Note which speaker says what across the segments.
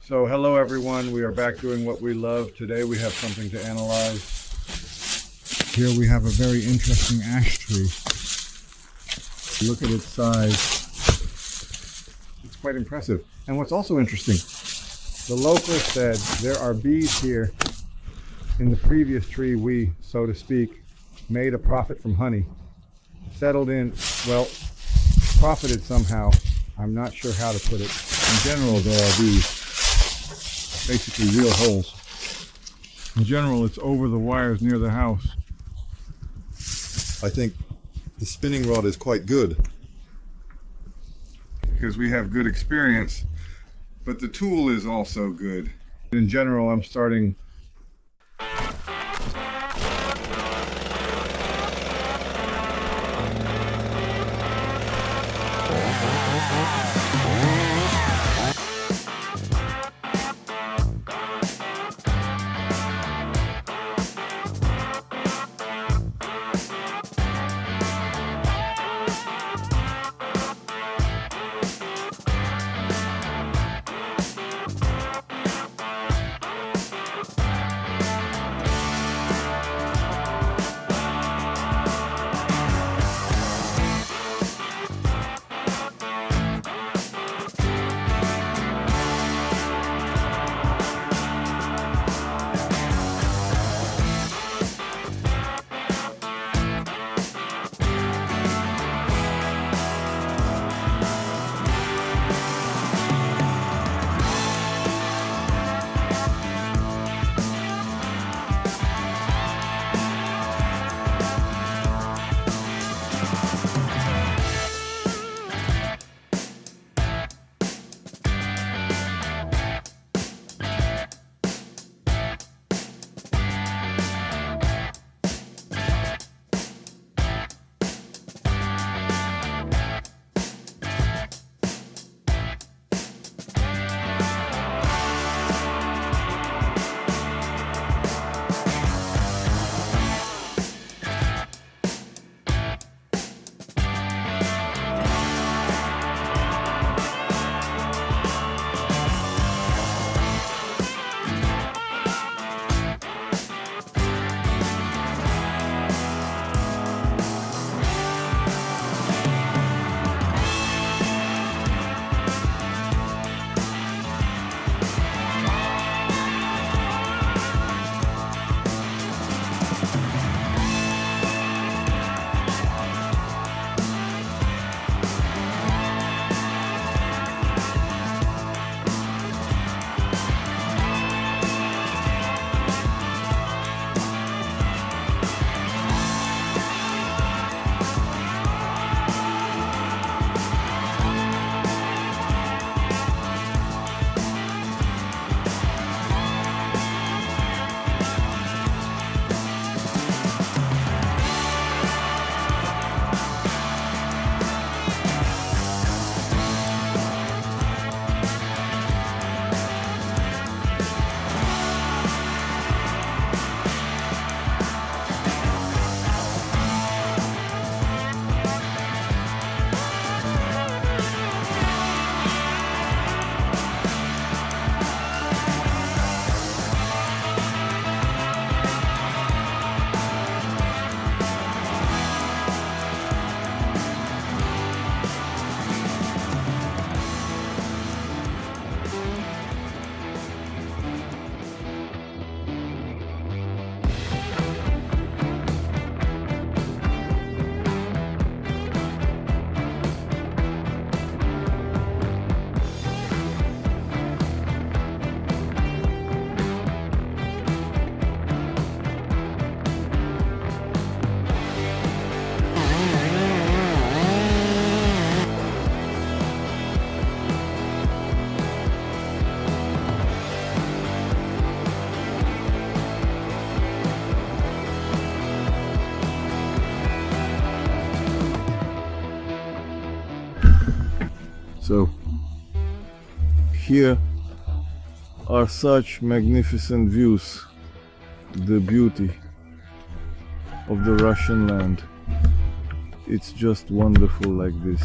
Speaker 1: So hello everyone, we are back doing what we love. Today we have something to analyze. Here we have a very interesting ash tree. Look at its size. It's quite impressive. And what's also interesting, the locals said there are bees here. In the previous tree we, so to speak, made a profit from honey. Settled in, well, profited somehow. I'm not sure how to put it. In general, there are bees. Basically real holes. In general, it's over the wires near the house.
Speaker 2: I think the spinning rod is quite good.
Speaker 1: Because we have good experience, but the tool is also good. In general, I'm starting
Speaker 3: So here are such magnificent views, the beauty of the Russian land. It's just wonderful like this.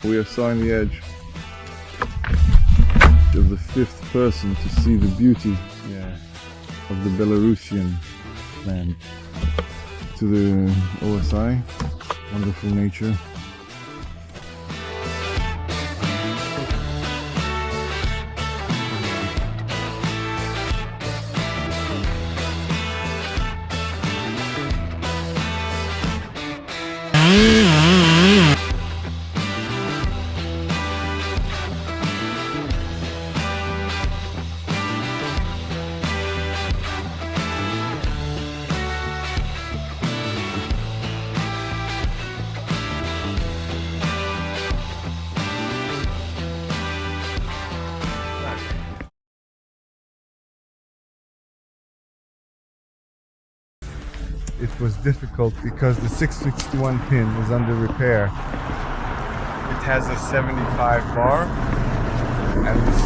Speaker 3: We are so on the edge of the fifth person to see the beauty of the Belarusian land. To the OSI, wonderful nature.
Speaker 1: It was difficult because the 661 pin is under repair. It has a 75 bar, and this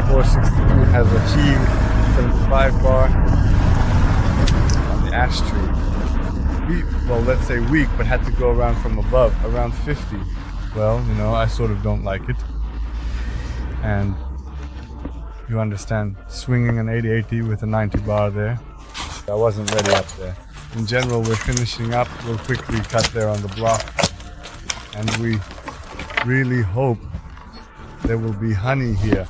Speaker 1: 462 has achieved 75 bar on the ash tree. Well, let's say weak, but had to go around from above, around 50. Well, you know, I sort of don't like it. And you understand, swinging an 8080 with a 90 bar there, I wasn't ready up there. In general, we're finishing up. We'll quickly cut there on the block. And we really hope there will be honey here.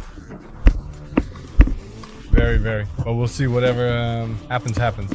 Speaker 1: Very, very. But we'll see. Whatever happens, happens.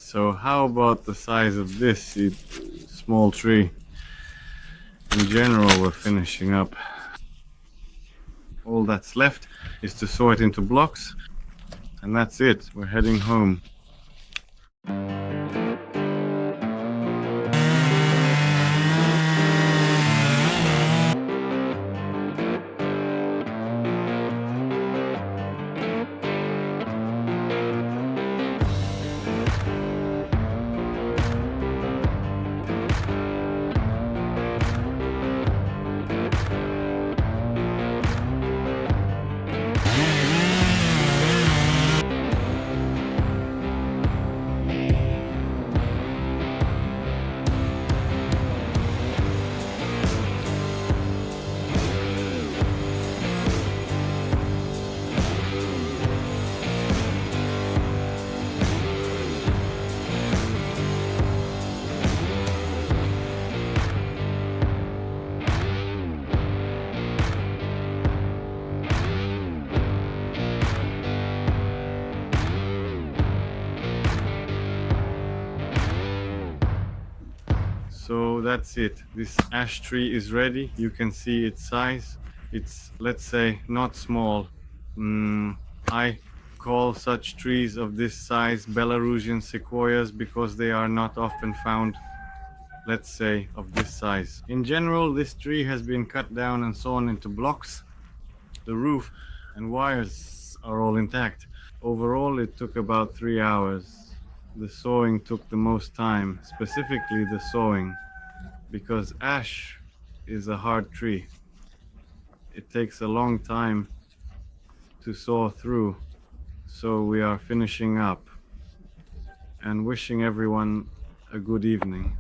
Speaker 3: So how about the size of this small tree? In general, we're finishing up. All that's left is to saw it into blocks, and that's it. We're heading home. So that's it. This ash tree is ready. You can see its size. It's, let's say, not small. I call such trees of this size Belarusian sequoias because they are not often found, let's say, of this size. In general, this tree has been cut down and sawn into blocks. The roof and wires are all intact. Overall, it took about 3 hours. The sawing took the most time, specifically the sawing, because ash is a hard tree. It takes a long time to saw through, so we are finishing up and wishing everyone a good evening.